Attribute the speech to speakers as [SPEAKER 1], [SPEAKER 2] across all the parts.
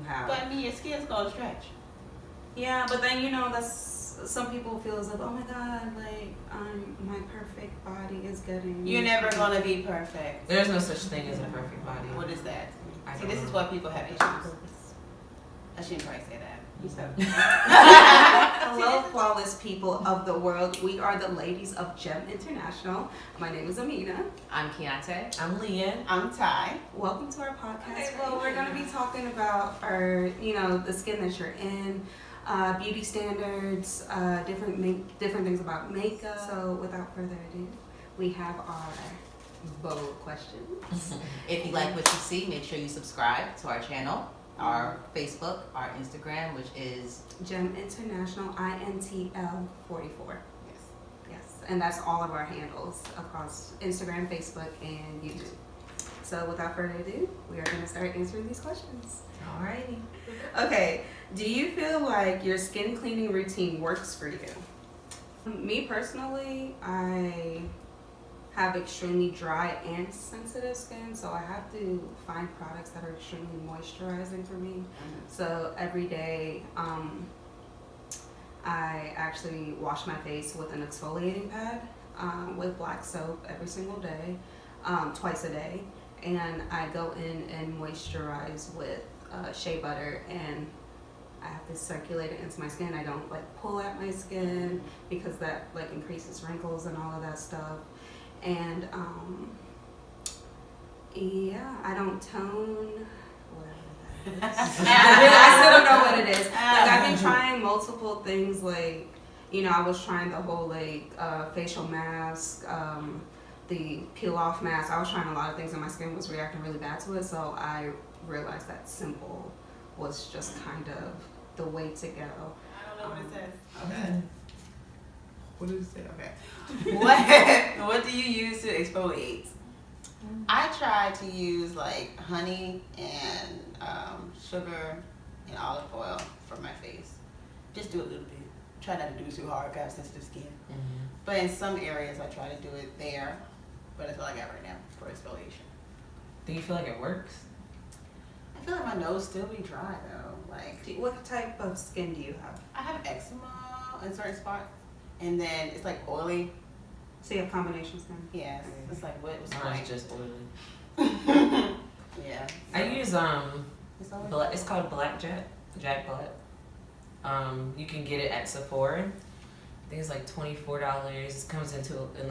[SPEAKER 1] How?
[SPEAKER 2] But I mean, your skin's gonna stretch.
[SPEAKER 1] Yeah, but then that's some people feel as if, oh my god, like my perfect body is getting.
[SPEAKER 2] You're never gonna be perfect.
[SPEAKER 3] There's no such thing as a perfect body.
[SPEAKER 2] What is that?
[SPEAKER 3] I
[SPEAKER 2] See,
[SPEAKER 3] don't
[SPEAKER 2] this
[SPEAKER 3] know.
[SPEAKER 2] is why people have issues. I shouldn't probably say that. You said.
[SPEAKER 1] Hello, flawless people of the world. We are the ladies of Gem International. My name is Amina.
[SPEAKER 4] I'm Keontae.
[SPEAKER 3] I'm Leanne.
[SPEAKER 2] I'm Ty.
[SPEAKER 1] Welcome to our podcast. Well, we're going to be talking about our, the skin that you're in, beauty standards, different things about makeup. So, without further ado, we have our bold questions.
[SPEAKER 4] If you like what you see, make sure you subscribe to our channel, our Facebook, our Instagram, which is
[SPEAKER 1] Gem International INTL 44.
[SPEAKER 2] Yes.
[SPEAKER 1] Yes, and that's all of our handles across Instagram, Facebook, and YouTube. So without further ado, we are going to start answering these questions.
[SPEAKER 3] Alrighty.
[SPEAKER 1] Okay, do you feel like your skin cleaning routine works for you? Me personally, I have extremely dry and sensitive skin, so I have to find products that are extremely moisturizing for me. So every day, I actually wash my face with an exfoliating pad with black soap every single day, twice a day, and I go in and moisturize with shea butter, and I have to circulate it into my skin. I don't pull at my skin because that increases wrinkles and all of that stuff. And I don't tone, whatever that is. I still don't know what it is. I've been trying multiple things. I was trying the whole facial mask, the peel off mask. I was trying a lot of things, and my skin was reacting really bad to it. So I realized that simple was just kind of the way to go.
[SPEAKER 2] I don't know what it says. Okay. What does it say? Okay. What do you use to exfoliate? I try to use honey and sugar and olive oil for my face. Just do a little bit. Try not to do it too hard because I have sensitive skin.
[SPEAKER 3] Mm-hmm.
[SPEAKER 2] But in some areas I try to do it there. But that's all I got right now for exfoliation.
[SPEAKER 3] Do you feel like it works?
[SPEAKER 2] I feel like my nose still be dry though.
[SPEAKER 1] What type of skin do you have?
[SPEAKER 2] I have eczema in certain spots. And then it's oily.
[SPEAKER 1] So you have combination skin?
[SPEAKER 2] Yes. It's wet with
[SPEAKER 3] Mine's just oily.
[SPEAKER 2] Yeah.
[SPEAKER 3] I use
[SPEAKER 2] It's always
[SPEAKER 3] it's called Black Jack Black. You can get it at Sephora. I think it's $24. It comes in a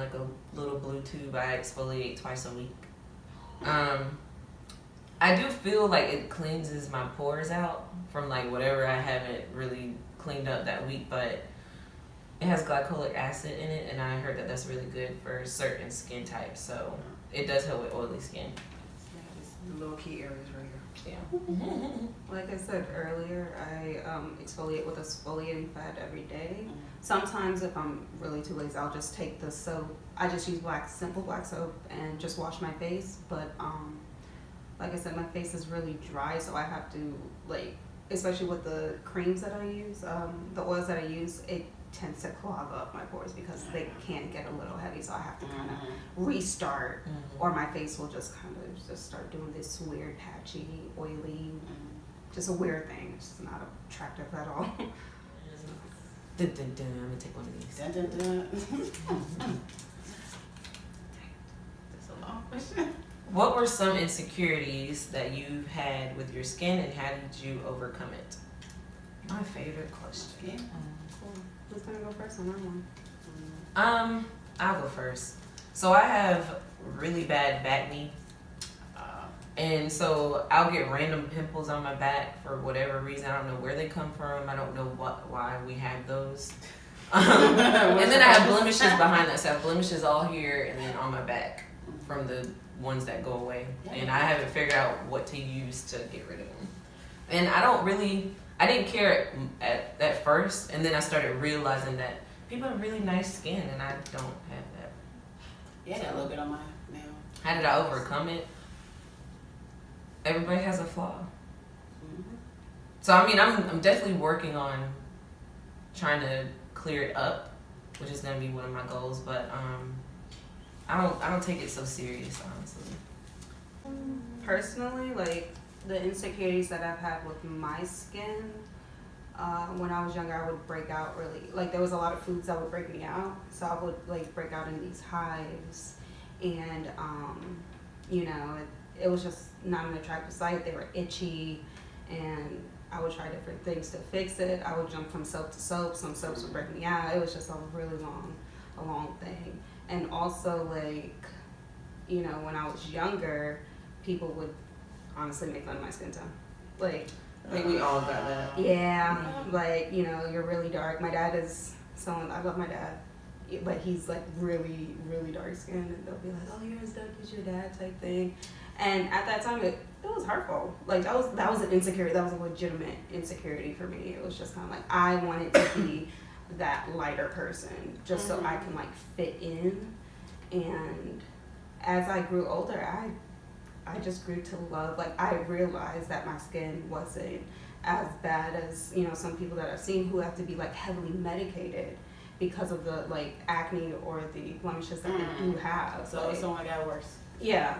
[SPEAKER 3] little blue tube. I exfoliate twice a week. I do feel like it cleanses my pores out from whatever I haven't really cleaned up that week, but it has glycolic acid in it, and I heard that that's really good for certain skin types. So it does help with oily skin.
[SPEAKER 2] the little key areas right here.
[SPEAKER 3] Yeah.
[SPEAKER 1] Like I said earlier, I exfoliate with a exfoliating pad every day. Sometimes if I'm really too lazy, I'll just take the soap. I just use simple black soap and just wash my face. But like I said, my face is really dry, so I have to especially with the creams that I use, the oils that I use, it tends to clog up my pores because they can get a little heavy, so I have to kind of restart, or my face will just kind of just start doing this weird patchy, oily, just a weird thing. It's just not attractive at all.
[SPEAKER 3] Dun, dun, dun. I'm gonna take one of these.
[SPEAKER 2] Dun, dun, dun. That's a long question.
[SPEAKER 3] What were some insecurities that you've had with your skin, and how did you overcome it? My favorite question.
[SPEAKER 2] Yeah.
[SPEAKER 1] Cool. Who's gonna go first on that one?
[SPEAKER 3] I'll go first. So I have really bad back knee. And so I'll get random pimples on my back for whatever reason. I don't know where they come from. I don't know why we have those. And then I have blemishes behind that. So I have blemishes all here and then on my back from the ones that go away. And I haven't figured out what to use to get rid of them. And I didn't care at first. And then I started realizing that people have really nice skin and I don't have that.
[SPEAKER 2] Yeah, I got a little bit on mine now.
[SPEAKER 3] How did I overcome it? Everybody has a flaw. So I'm definitely working on trying to clear it up, which is gonna be one of my goals. But I don't take it so serious, honestly.
[SPEAKER 1] Personally, The insecurities that I've had with my skin, when I was younger, I would break out really, like there was a lot of foods that would break me out. So I would like break out in these hives, and you know, it was just not an attractive sight. They were itchy, and I would try different things to fix it. I would jump from soap to soap. Some soaps would break me out. It was just a really long thing. And also, like, you know, when I was younger, people would honestly make fun of my skin tone. Like,
[SPEAKER 3] I think we all got that.
[SPEAKER 1] yeah, like, you know, you're really dark. My dad is someone, I love my dad, but he's like really, really dark skinned, and they'll be like, oh, you're as dark as your dad type thing. And at that time, it was hurtful. Like, that was an insecurity. That was a legitimate insecurity for me. It was just kind of like, I wanted to be that lighter person just so I can, like, fit in. And as I grew older, I just grew to love, like, I realized that my skin wasn't as bad as, you know, some people that I've seen who have to be, like, heavily medicated because of the, like, acne or the blemishes that they do have.
[SPEAKER 2] So it's only got worse.
[SPEAKER 1] Yeah,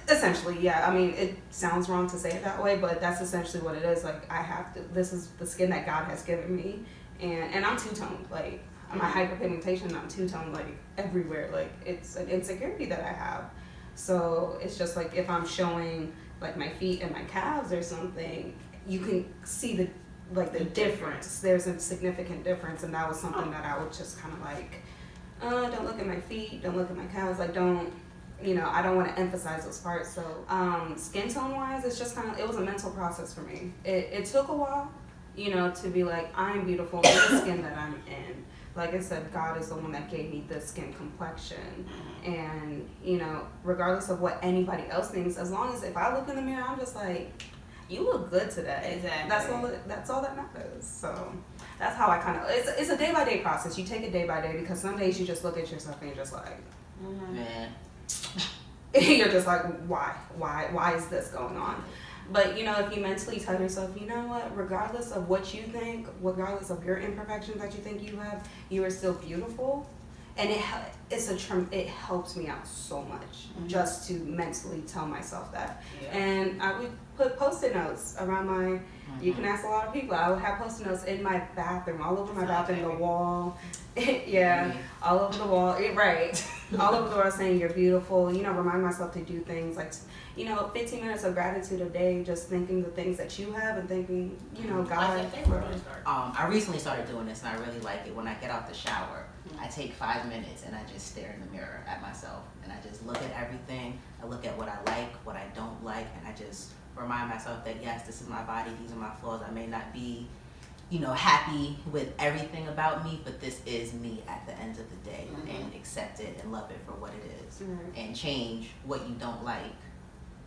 [SPEAKER 1] essentially, yeah. I mean, it sounds wrong to say it that way, but that's essentially what it is. Like, I have to, this is the skin that God has given me, and I'm two-toned. Like, my hyperpigmentation, I'm two-toned, like, everywhere. Like, it's an insecurity that I have. So it's just like if I'm showing like my feet and my calves or something, you can see the difference. There's a significant difference, and that was something that I would just kind of like, don't look at my feet, don't look at my calves, like don't, you know, I don't want to emphasize those parts. So skin tone wise, it's just kind of, it was a mental process for me. It took a while, you know, to be like, I'm beautiful in the skin that I'm in. Like I said, God is the one that gave me this skin complexion. And, you know, regardless of what anybody else thinks, as long as if I look in the mirror, I'm just like, you look good today.
[SPEAKER 2] Exactly.
[SPEAKER 1] That's all that matters. So that's how I kind of, it's a day-by-day process. You take it day by day, because some days you just look at yourself and you're just like,
[SPEAKER 4] Man.
[SPEAKER 1] you're just like, why is this going on? But, you know, if you mentally tell yourself, you know what, regardless of what you think, regardless of your imperfections that you think you have, you are still beautiful. And it helps me out so much just to mentally tell myself that. Yeah. And I would put Post-it notes around my, you can ask a lot of people, I would have Post-it notes in my bathroom, all over my bathroom, the wall. All over the wall, right. All over the wall saying you're beautiful, you know, remind myself to do things like, you know, 15 minutes of gratitude a day, just thinking the things that you have and thinking, you know, God.
[SPEAKER 4] I recently started doing this, and I really like it. When I get out the shower, I take 5 minutes and I just stare in the mirror at myself, and I just look at everything. I look at what I like, what I don't like, and I just remind myself that yes, this is my body, these are my flaws. I may not be, you know, happy with everything about me, but this is me at the end of the day, and accept it and love it for what it is, and change what you don't like,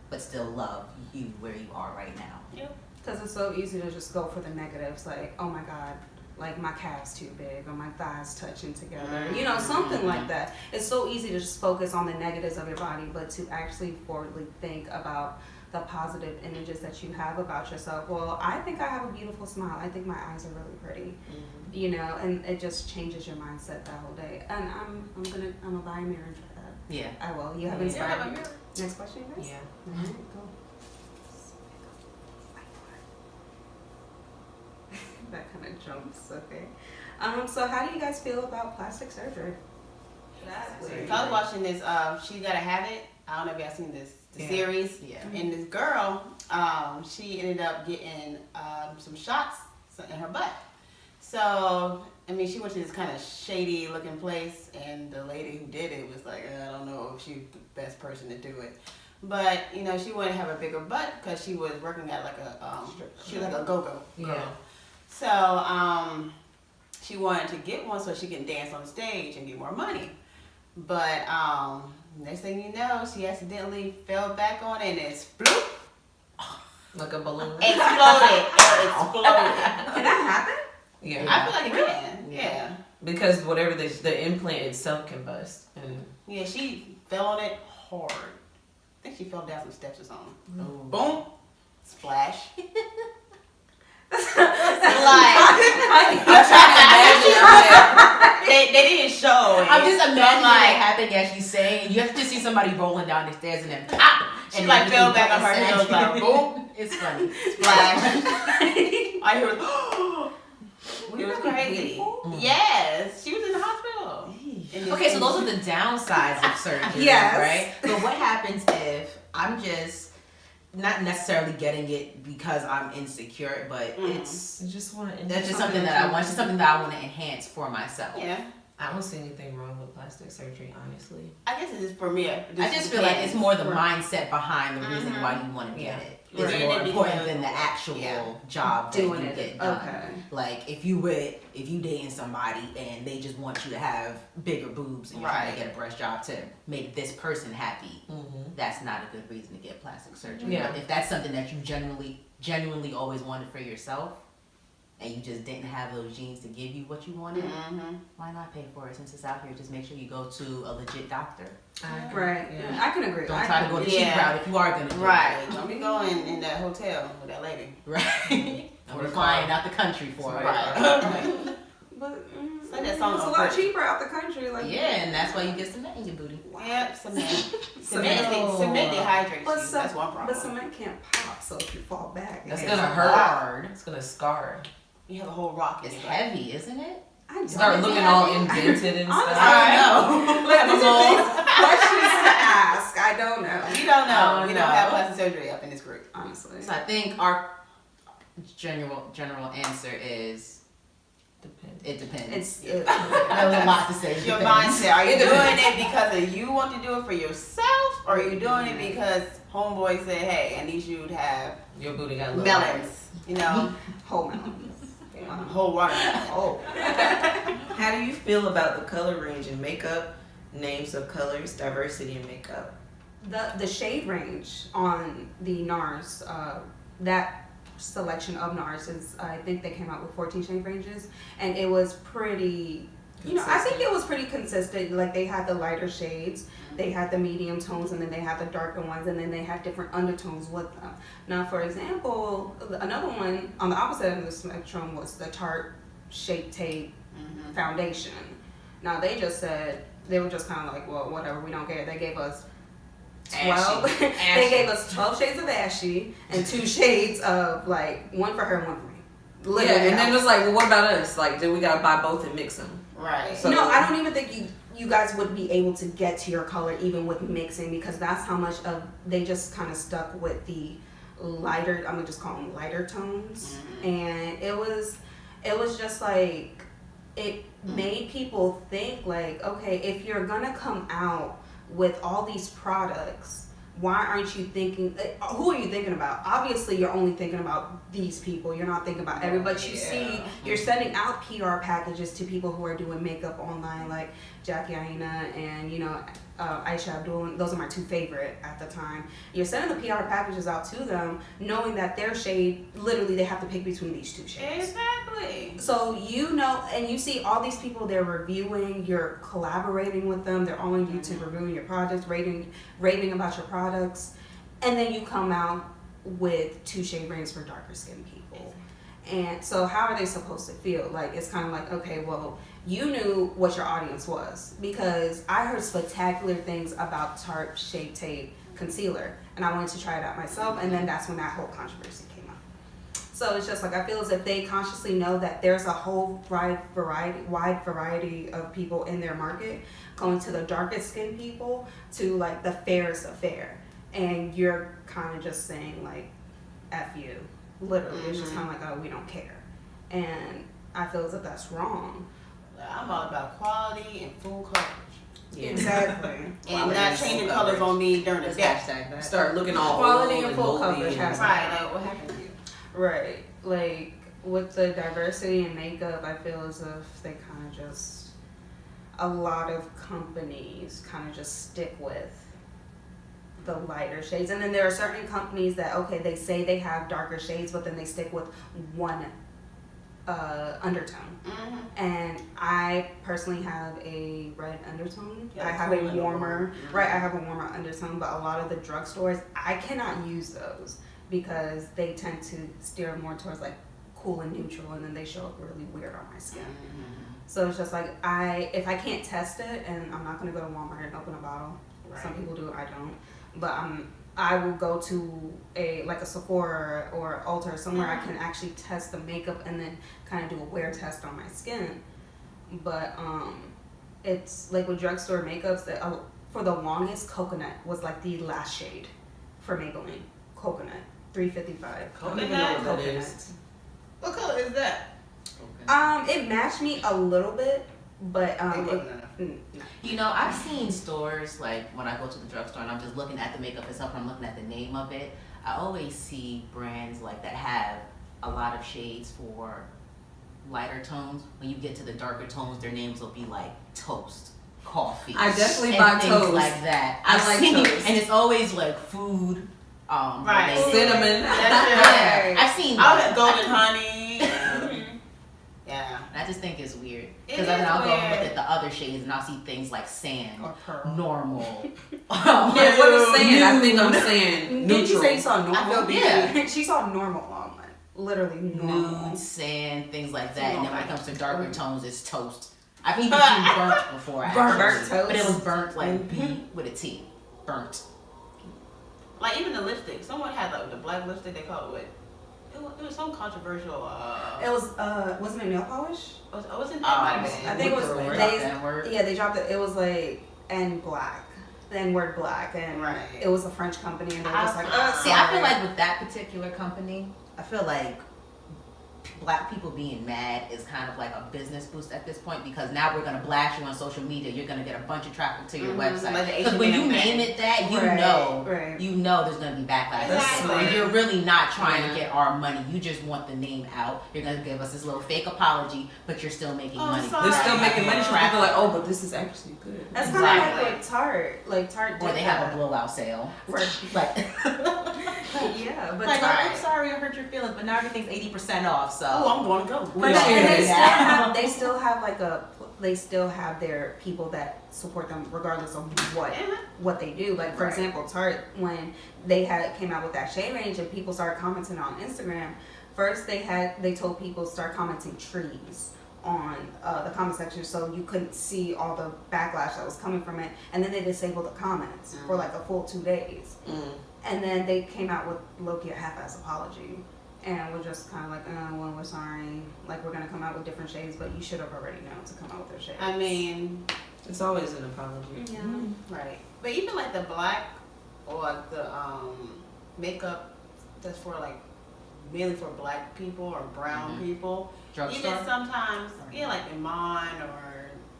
[SPEAKER 4] but still love you where you are right now.
[SPEAKER 1] Yep. Because it's so easy to just go for the negatives, like, oh my God, like my calf's too big, or my thighs touching together, you know, something like that. It's so easy to just focus on the negatives of your body, but to actually forwardly think about the positive images that you have about yourself. Well, I think I have a beautiful smile. I think my eyes are really pretty, you know, and it just changes your mindset that whole day. And I'm gonna buy a mirror and try that.
[SPEAKER 4] Yeah,
[SPEAKER 1] I will. You have inspired me. Next question, guys?
[SPEAKER 3] Yeah.
[SPEAKER 1] All right, go. That kind of jumps, okay. So how do you guys feel about plastic surgery?
[SPEAKER 2] So I was watching this, She Gotta Have It. I don't know if y'all seen the series.
[SPEAKER 4] Yeah.
[SPEAKER 2] And this girl, she ended up getting some shots in her butt. So, I mean, she went to this kind of shady looking place, and the lady who did it was like, I don't know if she's the best person to do it. But, you know, she wanted to have a bigger butt because she was working at like she was like a go-go girl.
[SPEAKER 3] Yeah.
[SPEAKER 2] So, she wanted to get one so she can dance on stage and get more money. But, next thing you know, she accidentally fell back on it and it's bloop.
[SPEAKER 3] Like a balloon.
[SPEAKER 2] Exploded. Exploded.
[SPEAKER 1] Can that happen?
[SPEAKER 3] Yeah.
[SPEAKER 2] I feel like it can. Yeah.
[SPEAKER 3] Because whatever the implant itself can bust. And
[SPEAKER 2] Yeah, she fell on it hard. I think she fell down some steps or something.
[SPEAKER 3] Ooh.
[SPEAKER 2] Boom. Splash.
[SPEAKER 4] I'm trying to imagine.
[SPEAKER 2] They didn't show it.
[SPEAKER 4] I'm just
[SPEAKER 2] So
[SPEAKER 4] imagining
[SPEAKER 2] like,
[SPEAKER 4] it happening as you say. You have to see somebody rolling down the stairs and then pop.
[SPEAKER 2] she
[SPEAKER 4] and
[SPEAKER 2] like
[SPEAKER 4] then
[SPEAKER 2] fell back on her
[SPEAKER 4] you
[SPEAKER 2] heels like boom.
[SPEAKER 4] It's funny.
[SPEAKER 2] Splash. I hear it. It was crazy. Yes, she was in the hospital.
[SPEAKER 4] Okay, so those are the downsides of surgery,
[SPEAKER 1] Yes.
[SPEAKER 4] right? But what happens if I'm just not necessarily getting it because I'm insecure, but it's
[SPEAKER 3] You just want to.
[SPEAKER 4] that's just something that I want, just something that I want to enhance for myself.
[SPEAKER 2] Yeah.
[SPEAKER 3] I don't see anything wrong with plastic surgery, honestly.
[SPEAKER 2] I guess it is for me.
[SPEAKER 4] I just feel like it's more the mindset behind the reason why you want to get it. It's
[SPEAKER 2] Right.
[SPEAKER 4] more
[SPEAKER 2] Right.
[SPEAKER 4] important than the actual job that
[SPEAKER 1] Doing
[SPEAKER 4] you
[SPEAKER 1] it.
[SPEAKER 4] get done.
[SPEAKER 1] Okay.
[SPEAKER 4] Like if you dating somebody and they just want you to have bigger boobs and you're trying to get a breast job to make this person happy, that's not a good reason to get plastic surgery.
[SPEAKER 3] Yeah.
[SPEAKER 4] But if that's something that you genuinely always wanted for yourself, and you just didn't have those genes to give you what you wanted, why not pay for it since it's out here? Just make sure you go to a legit doctor.
[SPEAKER 1] Right.
[SPEAKER 3] Yeah.
[SPEAKER 1] I can agree.
[SPEAKER 4] Don't try to go the cheap route if you are going to do
[SPEAKER 2] Right.
[SPEAKER 4] it.
[SPEAKER 2] Don't be going in that hotel with that lady.
[SPEAKER 4] Right. Or flying out the country for it.
[SPEAKER 2] Right.
[SPEAKER 1] But
[SPEAKER 2] It's like that song
[SPEAKER 1] it's a
[SPEAKER 2] on
[SPEAKER 1] lot
[SPEAKER 2] Brit.
[SPEAKER 1] cheaper out the country. Like
[SPEAKER 4] Yeah, and that's why you get cement in your booty.
[SPEAKER 2] Yep, cement.
[SPEAKER 1] Cement.
[SPEAKER 2] Cement dehydrates
[SPEAKER 1] But
[SPEAKER 2] you. That's one problem.
[SPEAKER 1] But cement can't pop, so if you fall back,
[SPEAKER 3] That's
[SPEAKER 1] it's
[SPEAKER 3] gonna
[SPEAKER 1] gonna
[SPEAKER 3] hurt.
[SPEAKER 4] Hard.
[SPEAKER 3] It's gonna scar.
[SPEAKER 2] You have a whole rock in
[SPEAKER 4] It's
[SPEAKER 2] your back.
[SPEAKER 4] heavy, isn't it?
[SPEAKER 1] I don't
[SPEAKER 3] Start looking all indented and
[SPEAKER 1] Honestly,
[SPEAKER 3] stuff.
[SPEAKER 1] I
[SPEAKER 4] don't know.
[SPEAKER 1] Like, these are big questions to ask. I don't know.
[SPEAKER 2] We don't know.
[SPEAKER 4] Oh,
[SPEAKER 2] We
[SPEAKER 4] no.
[SPEAKER 2] don't have plastic surgery up in this group.
[SPEAKER 1] Honestly.
[SPEAKER 4] So I think our general answer is
[SPEAKER 3] Depends.
[SPEAKER 4] it depends.
[SPEAKER 1] It's
[SPEAKER 4] That was a lot to say. It
[SPEAKER 2] Your
[SPEAKER 4] depends.
[SPEAKER 2] mindset. Are you doing it because you want to do it for yourself, or are you doing it because homeboy said, "Hey, I need you to have
[SPEAKER 3] Your booty got little
[SPEAKER 2] melons." You know,
[SPEAKER 1] whole melons.
[SPEAKER 2] whole watermelon.
[SPEAKER 1] Oh.
[SPEAKER 5] How do you feel about the color range in makeup, names of colors, diversity in makeup?
[SPEAKER 1] The shade range on the NARS, that selection of NARS is, I think they came out with 14 shade ranges, and it was pretty, I think it was pretty consistent. Like they had the lighter shades, they had the medium tones, and then they had the darker ones, and then they had different undertones with them. Now, for example, another one on the opposite end of the spectrum was the Tarte Shape Tape foundation. Now they just said, they were just kind of like, well, whatever, we don't care. They gave us 12. They gave us 12 shades of ashy and 2 shades of like one for her and one for me. Literally.
[SPEAKER 3] Yeah, and then it's like, well, what about us? Like, then we gotta buy both and mix them.
[SPEAKER 2] Right.
[SPEAKER 3] So-
[SPEAKER 1] No, I don't even think you guys would be able to get to your color even with mixing, because that's how much of they just kind of stuck with the lighter, I'm gonna just call them lighter tones. And it was just like, it made people think like, okay, if you're gonna come out with all these products, why aren't you thinking, who are you thinking about? Obviously you're only thinking about these people, you're not thinking about everybody. But you see, you're sending out PR packages to people who are doing makeup online, like Jackie Aina and Aisha Abdul. Those are my 2 favorite at the time. You're sending the PR packages out to them knowing that their shade, literally they have to pick between these 2 shades.
[SPEAKER 2] Exactly.
[SPEAKER 1] So and you see all these people, they're reviewing, you're collaborating with them, they're all on YouTube reviewing your products, raving about your products, and then you come out with 2 shade ranges for darker skinned people. And so how are they supposed to feel? Like, it's kind of like, okay, well, you knew what your audience was, because I heard spectacular things about Tarte Shape Tape concealer, and I wanted to try it out myself, and then that's when that whole controversy came up. So it's just like, I feel as if they consciously know that there's a whole wide variety of people in their market, going to the darkest skinned people to like the fairest of fair, and you're kind of just saying like, F you. Literally, it's just kind of like, oh, we don't care. And I feel as if that's wrong.
[SPEAKER 2] I'm all about quality and full coverage.
[SPEAKER 5] Yeah.
[SPEAKER 1] Exactly.
[SPEAKER 2] And not changing colors on me during the day.
[SPEAKER 4] Hashtag that.
[SPEAKER 3] Start looking all
[SPEAKER 1] Quality
[SPEAKER 3] old
[SPEAKER 1] and full
[SPEAKER 3] moldy
[SPEAKER 1] coverage
[SPEAKER 3] and-
[SPEAKER 1] has-
[SPEAKER 2] Right, like what happened to you?
[SPEAKER 1] Right. Like with the diversity in makeup, I feel as if they kind of just, a lot of companies kind of just stick with the lighter shades. And then there are certain companies that, okay, they say they have darker shades, but then they stick with one undertone. And I personally have a red undertone.
[SPEAKER 2] Yeah,
[SPEAKER 1] I have
[SPEAKER 2] cool
[SPEAKER 1] a warmer, right, I have a warmer undertone, but a lot of the drugstores, I cannot use those because they tend to steer more towards like cool and neutral, and then they show up really weird on my skin. So it's just like, if I can't test it, and I'm not gonna go to Walmart and open a bottle.
[SPEAKER 2] Right.
[SPEAKER 1] Some people do, I don't. But I will go to a Sephora or Ulta, somewhere I can actually test the makeup and then kind of do a wear test on my skin. But it's like with drugstore makeups that for the longest, coconut was like the last shade for Maybelline. Coconut, $3.55.
[SPEAKER 3] I don't even know what that is.
[SPEAKER 2] What color is that?
[SPEAKER 1] It matched me a little bit, but
[SPEAKER 2] It wasn't enough.
[SPEAKER 4] You know, I've seen stores, like when I go to the drugstore and I'm just looking at the makeup itself, I'm looking at the name of it. I always see brands like that have a lot of shades for lighter tones. When you get to the darker tones, their names will be like Toast, Coffee.
[SPEAKER 5] I definitely
[SPEAKER 4] and
[SPEAKER 5] buy
[SPEAKER 4] things
[SPEAKER 5] Toast.
[SPEAKER 4] like that.
[SPEAKER 5] I
[SPEAKER 4] I've
[SPEAKER 5] like
[SPEAKER 4] seen,
[SPEAKER 5] Toast.
[SPEAKER 4] and it's always like food.
[SPEAKER 2] Right.
[SPEAKER 4] related.
[SPEAKER 5] Cinnamon.
[SPEAKER 2] That's
[SPEAKER 4] Yeah, I've seen
[SPEAKER 2] I
[SPEAKER 4] that.
[SPEAKER 2] was golden honey. Yeah.
[SPEAKER 4] And I just think it's weird
[SPEAKER 2] It
[SPEAKER 4] because
[SPEAKER 2] is
[SPEAKER 4] then I'll go and look
[SPEAKER 2] weird.
[SPEAKER 4] at the other shades and I'll see things like sand,
[SPEAKER 1] or pearl.
[SPEAKER 4] normal.
[SPEAKER 5] Yeah, what is saying? I think I'm saying
[SPEAKER 1] Did you
[SPEAKER 5] neutral.
[SPEAKER 1] say you saw normal?
[SPEAKER 2] I feel
[SPEAKER 4] yeah.
[SPEAKER 1] She saw normal online. Literally normal.
[SPEAKER 4] Nude, sand, things like that. And then when it comes to darker
[SPEAKER 1] Mm.
[SPEAKER 4] tones, it's toast. I've even seen burnt before.
[SPEAKER 1] Burnt
[SPEAKER 4] actually.
[SPEAKER 1] toast.
[SPEAKER 4] But it was burnt like B with a T. Burnt.
[SPEAKER 2] Like even the lipstick. Someone had like the black lipstick. They called it what? It was some controversial.
[SPEAKER 1] It was wasn't it nail polish?
[SPEAKER 2] Wasn't
[SPEAKER 4] Oh,
[SPEAKER 2] that
[SPEAKER 1] I think it was
[SPEAKER 4] They dropped
[SPEAKER 1] they
[SPEAKER 4] that word.
[SPEAKER 1] yeah, they dropped it. It was like N black. The N word black, and
[SPEAKER 2] Right.
[SPEAKER 1] it was a French company, and they were just like,
[SPEAKER 4] See, I feel like with that particular company, I feel like black people being mad is kind of like a business boost at this point because now we're gonna blast you on social media. You're gonna get a bunch of traffic to your website.
[SPEAKER 2] Like the
[SPEAKER 4] Because when you
[SPEAKER 2] H&M
[SPEAKER 4] name
[SPEAKER 2] thing.
[SPEAKER 4] it that, you
[SPEAKER 1] Right,
[SPEAKER 4] know,
[SPEAKER 1] right.
[SPEAKER 4] you know there's gonna be backlash.
[SPEAKER 2] Exactly.
[SPEAKER 4] And you're really not trying
[SPEAKER 5] Yeah.
[SPEAKER 4] to get our money. You just want the name out. You're gonna give us this little fake apology, but you're still making
[SPEAKER 2] Oh,
[SPEAKER 4] money.
[SPEAKER 2] sorry.
[SPEAKER 5] They're still making money. So
[SPEAKER 4] Traffic.
[SPEAKER 5] people are like, oh, but this is actually good.
[SPEAKER 1] that's kind of
[SPEAKER 2] Exactly.
[SPEAKER 1] like Tarte. Like Tarte
[SPEAKER 4] Or
[SPEAKER 1] did
[SPEAKER 4] they have a
[SPEAKER 1] that.
[SPEAKER 4] blowout sale.
[SPEAKER 1] Right.
[SPEAKER 4] Like,
[SPEAKER 1] Yeah, but
[SPEAKER 4] like,
[SPEAKER 1] Tarte.
[SPEAKER 4] I'm sorry I hurt your feelings, but now everything's 80% off. So
[SPEAKER 2] Oh, I'm going to go.
[SPEAKER 1] But
[SPEAKER 5] Appreciate
[SPEAKER 1] they
[SPEAKER 5] it.
[SPEAKER 1] still have, they still have they still have their people that support them regardless of what they do. Like for
[SPEAKER 2] Right.
[SPEAKER 1] example, Tarte, when they came out with that shade range and people started commenting on Instagram, first they told people to start commenting trees on the comment section so you couldn't see all the backlash that was coming from it, and then they disabled the comments for like a full 2 days. And then they came out with Loki a half-ass apology. And we're just kind of like, well, we're sorry. Like, we're going to come out with different shades, but you should have already known to come out with their shades.
[SPEAKER 2] I mean,
[SPEAKER 5] It's always an apology.
[SPEAKER 1] Yeah.
[SPEAKER 2] right. But even like the black or like the makeup that's for like mainly for black people or brown people.
[SPEAKER 4] drugstore,
[SPEAKER 2] Even sometimes, yeah, like Iman or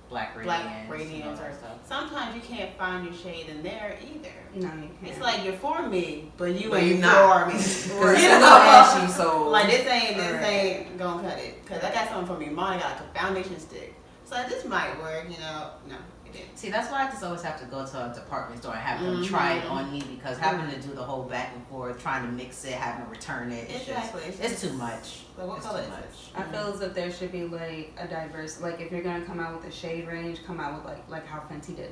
[SPEAKER 4] Black
[SPEAKER 2] Black
[SPEAKER 4] Radiance,
[SPEAKER 2] Radiance
[SPEAKER 4] all
[SPEAKER 2] or
[SPEAKER 4] that stuff.
[SPEAKER 2] sometimes you can't find your shade in there either.
[SPEAKER 1] No, you can't.
[SPEAKER 2] It's like you're for me, but you
[SPEAKER 5] But
[SPEAKER 2] ain't
[SPEAKER 5] you not.
[SPEAKER 2] for me.
[SPEAKER 5] Because
[SPEAKER 2] You
[SPEAKER 5] it's a
[SPEAKER 2] know?
[SPEAKER 5] little ashy, so
[SPEAKER 2] Like this ain't
[SPEAKER 1] Right.
[SPEAKER 2] gonna cut it. Cause I got something from Iman. I got like a foundation stick. So like, this might work, you know. No, it didn't.
[SPEAKER 4] See, that's why I just always have to go to a department store and have them try it on me because having to do the whole back and forth, trying to mix it, having to return it, it's
[SPEAKER 2] Exactly.
[SPEAKER 4] just, it's too much.
[SPEAKER 2] Like what
[SPEAKER 4] It's
[SPEAKER 2] color
[SPEAKER 4] too
[SPEAKER 2] is
[SPEAKER 4] much.
[SPEAKER 2] it?
[SPEAKER 1] I feel as if there should be like a diverse, like if you're gonna come out with a shade range, come out with like how Fenty did.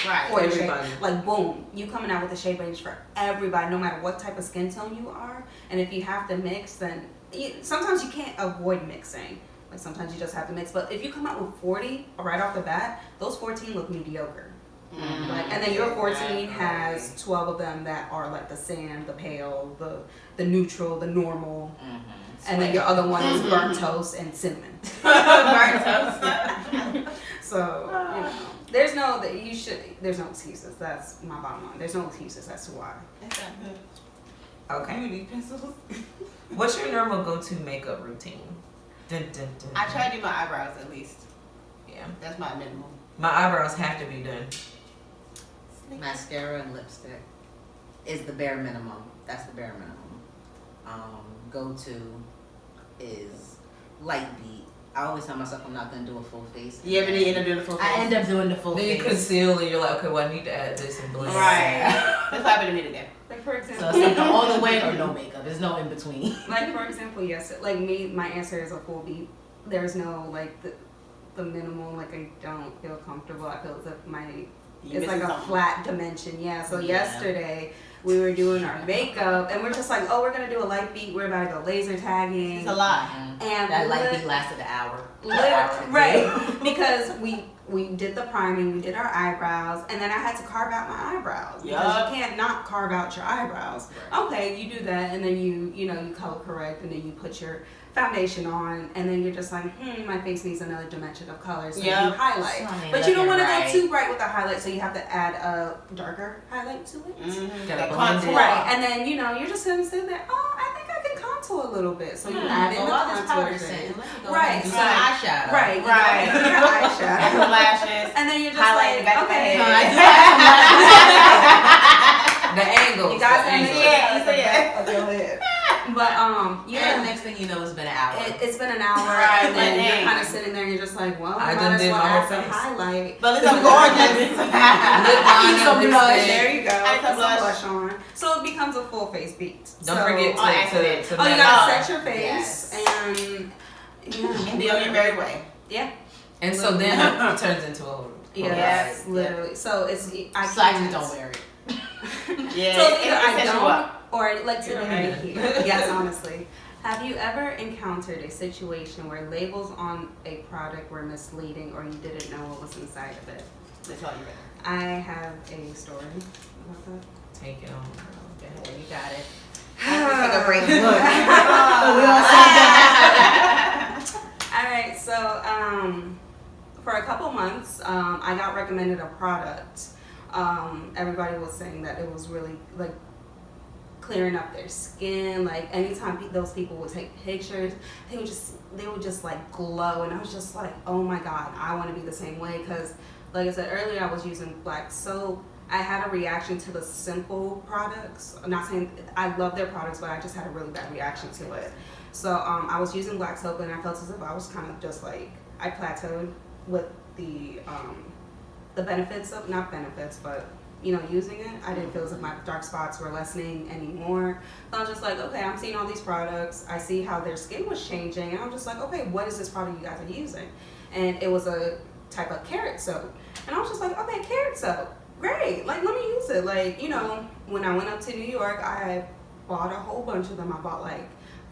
[SPEAKER 2] Right.
[SPEAKER 1] For
[SPEAKER 5] everybody.
[SPEAKER 1] shade. Like boom, you coming out with a shade range for everybody, no matter what type of skin tone you are. And if you have to mix, then sometimes you can't avoid mixing. Like sometimes you just have to mix. But if you come out with 40 right off the bat, those 14 look mediocre.
[SPEAKER 2] Mhm.
[SPEAKER 1] Like, and then your 14
[SPEAKER 2] Exactly.
[SPEAKER 1] has 12 of them that are like the sand, the pale, the neutral, the normal. And then your other one is burnt toast and cinnamon.
[SPEAKER 2] Burnt toast.
[SPEAKER 1] So, you know, there's no excuses. That's my bottom line. There's no excuses as to why.
[SPEAKER 2] Exactly.
[SPEAKER 5] okay.
[SPEAKER 2] You need pencils.
[SPEAKER 5] What's your normal go-to makeup routine? Dun, dun, dun.
[SPEAKER 2] I try to do my eyebrows at least.
[SPEAKER 5] Yeah,
[SPEAKER 2] That's my minimum.
[SPEAKER 5] my eyebrows have to be done.
[SPEAKER 4] Mascara and lipstick is the bare minimum. That's the bare minimum. Go to is light beat. I always tell myself I'm not gonna do a full face.
[SPEAKER 2] You ever end up doing the full face?
[SPEAKER 4] I end up doing the full
[SPEAKER 5] Then you
[SPEAKER 4] face.
[SPEAKER 5] conceal and you're like, okay, well I need to add this and blend.
[SPEAKER 2] Right. That's happened to me today.
[SPEAKER 1] Like for
[SPEAKER 4] So
[SPEAKER 1] example,
[SPEAKER 4] it's like all the way or no makeup. There's no in between.
[SPEAKER 1] like for example, yes, like me, my answer is a full beat. There's no like the minimal. Like I don't feel comfortable. I feel as if
[SPEAKER 2] You
[SPEAKER 1] it's
[SPEAKER 2] missing
[SPEAKER 1] like a
[SPEAKER 2] something.
[SPEAKER 1] flat dimension. Yeah. So
[SPEAKER 4] Yeah.
[SPEAKER 1] yesterday, we were doing our makeup, and we're just like, oh, we're gonna do a light beat. We're about to go laser tagging.
[SPEAKER 2] It's a lot.
[SPEAKER 1] And
[SPEAKER 4] That light beat lasted an hour.
[SPEAKER 1] Right, because we did the priming, we did our eyebrows, and then I had to carve out my eyebrows because you can't not carve out your eyebrows.
[SPEAKER 4] Right.
[SPEAKER 1] Okay, you do that, and then you color correct, and then you put your foundation on, and then you're just like, my face needs another dimension of color, so you highlight. But you don't want to go too bright with the highlight, so you have to add a darker highlight to it. Right, and then you're just gonna sit there. Oh, I think I can contour a little bit, so you add in the contour thing. Right,
[SPEAKER 4] so eyeshadow.
[SPEAKER 1] Right, your eyeshadow,
[SPEAKER 2] lashes,
[SPEAKER 1] and then you're just
[SPEAKER 2] highlight
[SPEAKER 1] like,
[SPEAKER 2] the back
[SPEAKER 1] okay.
[SPEAKER 2] of my head.
[SPEAKER 3] The angle.
[SPEAKER 1] You guys can
[SPEAKER 2] Yeah, yeah.
[SPEAKER 1] of your head. But
[SPEAKER 4] And the next thing you know, it's been an hour.
[SPEAKER 1] It's been an hour,
[SPEAKER 2] Right,
[SPEAKER 1] and then
[SPEAKER 2] but
[SPEAKER 1] you're
[SPEAKER 2] dang.
[SPEAKER 1] kind of sitting there, and you're just like, well,
[SPEAKER 3] I
[SPEAKER 1] I
[SPEAKER 3] done
[SPEAKER 1] might as
[SPEAKER 3] did
[SPEAKER 1] well
[SPEAKER 3] my
[SPEAKER 1] add
[SPEAKER 3] whole
[SPEAKER 1] some
[SPEAKER 3] face.
[SPEAKER 1] highlight.
[SPEAKER 2] But it's gorgeous.
[SPEAKER 1] Use some blush. There you go.
[SPEAKER 2] Add
[SPEAKER 1] Put
[SPEAKER 2] some
[SPEAKER 1] some
[SPEAKER 2] blush.
[SPEAKER 1] blush on, so it becomes a full face beat.
[SPEAKER 3] Don't
[SPEAKER 1] So-
[SPEAKER 3] forget to
[SPEAKER 1] Oh, you
[SPEAKER 3] match.
[SPEAKER 1] gotta set your face,
[SPEAKER 4] Yes.
[SPEAKER 1] and
[SPEAKER 2] And be on your merry way.
[SPEAKER 1] yeah.
[SPEAKER 3] And so then it turns into a whole.
[SPEAKER 1] Yes,
[SPEAKER 2] Right.
[SPEAKER 1] literally. So it's I
[SPEAKER 4] So I
[SPEAKER 1] can't.
[SPEAKER 4] just don't wear it.
[SPEAKER 2] Yeah.
[SPEAKER 1] So it's either I
[SPEAKER 2] sets you
[SPEAKER 1] don't
[SPEAKER 2] up.
[SPEAKER 1] or like today
[SPEAKER 3] Right.
[SPEAKER 1] here. Yes, honestly. Have you ever encountered a situation where labels on a product were misleading or you didn't know what was inside of it?
[SPEAKER 2] That's all you ready.
[SPEAKER 1] I have a story about that.
[SPEAKER 3] Take it on, girl.
[SPEAKER 4] Yeah, you got it.
[SPEAKER 2] Take a break.
[SPEAKER 1] All right, so for a couple months, I got recommended a product. Everybody was saying that it was really like clearing up their skin. Like anytime those people would take pictures, they would just like glow, and I was just like, oh my god, I want to be the same way. Because like I said earlier, I was using black soap. I had a reaction to the Simple products. I'm not saying I love their products, but I just had a really bad reaction to it. So I was using black soap, and I felt as if I was kind of just like, I plateaued with the benefits of, not benefits, but using it. I didn't feel as if my dark spots were lessening anymore. So I was just like, okay, I'm seeing all these products. I see how their skin was changing, and I'm just like, okay, what is this product you guys are using? And it was a type of carrot soap, and I was just like, okay, carrot soap, great. Like, let me use it. Like, when I went up to New York, I bought a whole bunch of them. I bought like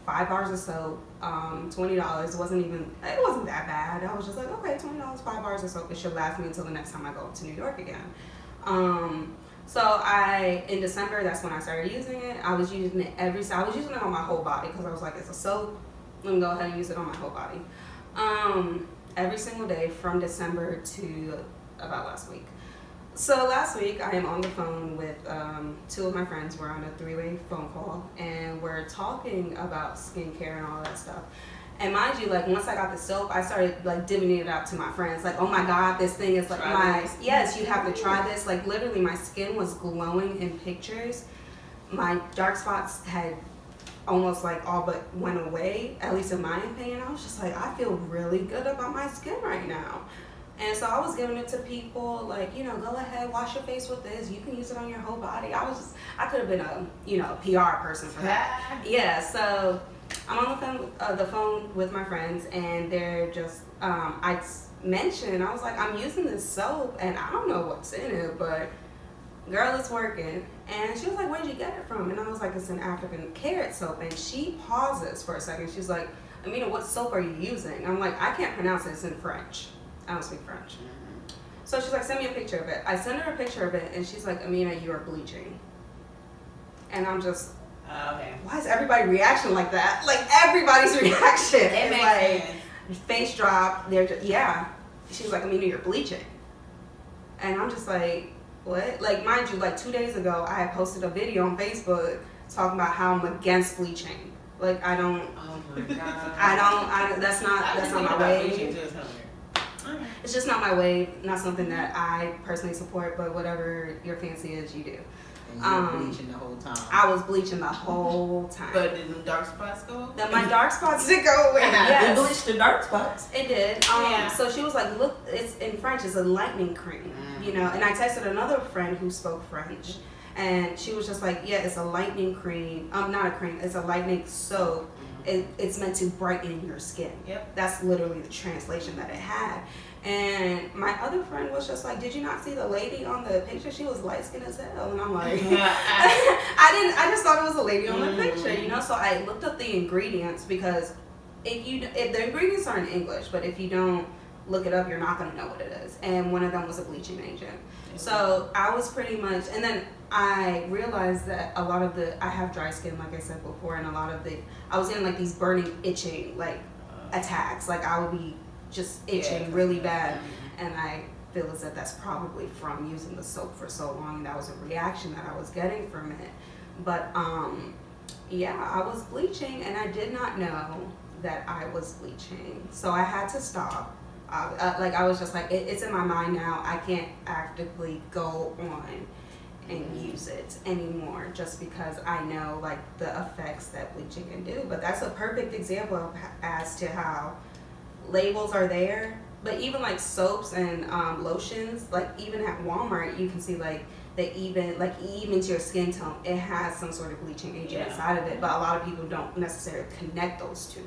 [SPEAKER 1] 5 bars of soap, $20. It wasn't that bad. I was just like, okay, $20, 5 bars of soap. It should last me until the next time I go up to New York again. So in December, that's when I started using it. I was using it I was using it on my whole body because I was like, it's a soap. Let me go ahead and use it on my whole body. Every single day from December to about last week. So last week, I am on the phone with 2 of my friends. We're on a 3-way phone call, and we're talking about skincare and all that stuff. And mind you, like, once I got the soap, I started like divvying it out to my friends. Like, oh my god, this thing is like yes, you have to try this. Like, literally, my skin was glowing in pictures. My dark spots had almost like all but went away, at least in my opinion. I was just like, I feel really good about my skin right now. And so I was giving it to people, like, go ahead, wash your face with this. You can use it on your whole body. I could have been a PR person for that. Yeah, so I'm on the phone with my friends, and they're just, I mentioned, I was like, I'm using this soap, and I don't know what's in it, but girl, it's working. And she was like, where'd you get it from? And I was like, it's an African carrot soap. And she pauses for a second. She's like, Amina, what soap are you using? I'm like, I can't pronounce it. It's in French. I don't speak French. So she's like, send me a picture of it. I send her a picture of it, and she's like, Amina, you are bleaching. And I'm just,
[SPEAKER 2] okay.
[SPEAKER 1] why is everybody reaction like that? Like, everybody's reaction is like, face drop. They're just, yeah. She's like, Amina, you're bleaching. And I'm just like, what? Like, mind you, like 2 days ago, I had posted a video on Facebook talking about how I'm against bleaching. Like, I don't.
[SPEAKER 2] Oh my god.
[SPEAKER 1] That's not my way. It's just not my way. Not something that I personally support. But whatever your fancy is, you do.
[SPEAKER 4] And you were bleaching the whole time.
[SPEAKER 1] I was bleaching the whole time.
[SPEAKER 2] But did the dark spots go?
[SPEAKER 1] Then my dark spots did go away. Yes.
[SPEAKER 5] You bleached the dark spots.
[SPEAKER 1] It did.
[SPEAKER 2] Yeah.
[SPEAKER 1] So she was like, look, it's in French, it's a lightening cream, and I texted another friend who spoke French, and she was just like, yeah, it's a lightening cream. Not a cream, it's a lightening soap, It's meant to brighten your skin.
[SPEAKER 2] Yep.
[SPEAKER 1] That's literally the translation that it had. And my other friend was just like, did you not see the lady on the picture? She was light skinned as hell. And I'm like, I just thought it was a lady on the picture, you know? So I looked up the ingredients because if the ingredients are in English, but if you don't look it up, you're not going to know what it is. And one of them was a bleaching agent. So I was pretty much, and then I realized that a lot of I have dry skin, like I said before, and a lot of I was getting like these burning, itching, like attacks. Like I would be just itching really bad. And I feel as if that's probably from using the soap for so long. And that was a reaction that I was getting from it. But yeah, I was bleaching and I did not know that I was bleaching. So I had to stop. I was just like, it's in my mind now. I can't actively go on and use it anymore just because I know like the effects that bleaching can do. But that's a perfect example of as to how labels are there. But even like soaps and lotions, like even at Walmart, you can see like even to your skin tone, it has some sort of bleaching agent inside of it. But a lot of people don't necessarily connect those two.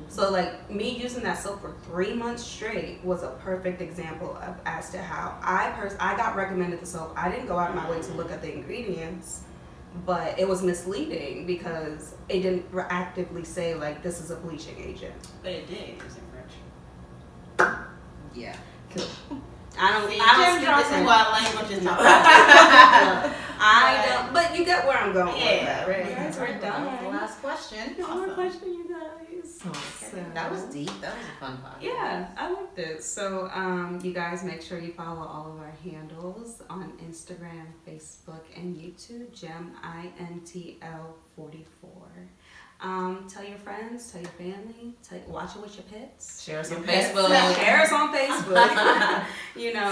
[SPEAKER 1] So like me using that soap for 3 months straight was a perfect example of as to how I got recommended the soap. I didn't go out of my way to look at the ingredients, but it was misleading because it didn't actively say like this is a bleaching agent.
[SPEAKER 2] But it did. It was in French.
[SPEAKER 4] Yeah.
[SPEAKER 1] I don't
[SPEAKER 2] Jim
[SPEAKER 1] speak
[SPEAKER 2] Johnson,
[SPEAKER 1] French.
[SPEAKER 2] what language is talking
[SPEAKER 1] I don't, but you get where I'm going with
[SPEAKER 2] Yeah,
[SPEAKER 1] that, right?
[SPEAKER 2] right.
[SPEAKER 1] Guys, we're
[SPEAKER 4] That was the
[SPEAKER 1] done.
[SPEAKER 4] last question.
[SPEAKER 1] One more
[SPEAKER 2] Awesome.
[SPEAKER 1] question, you guys. So-
[SPEAKER 4] That was deep. That was a fun podcast.
[SPEAKER 1] Yeah, I liked it. So, you guys make sure you follow all of our handles on Instagram, Facebook, and YouTube. Gem INTL44. Tell your friends, tell your family, watch it with your pets.
[SPEAKER 3] Share us on
[SPEAKER 2] pets.
[SPEAKER 3] Facebook.
[SPEAKER 1] Share us on Facebook. You know,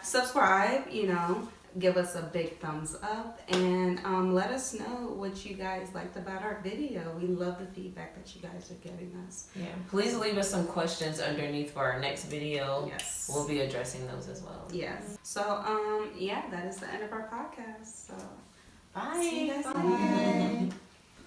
[SPEAKER 2] Subscribe.
[SPEAKER 1] You know, give us a big thumbs up, and let us know what you guys liked about our video. We love the feedback that you guys are giving us.
[SPEAKER 3] Yeah. Please leave us some questions underneath for our next video.
[SPEAKER 1] Yes.
[SPEAKER 3] We'll be addressing those as well.
[SPEAKER 1] Yes. So, yeah, that is the end of our podcast. So,
[SPEAKER 2] Bye.
[SPEAKER 1] see you guys
[SPEAKER 2] Bye.
[SPEAKER 1] later.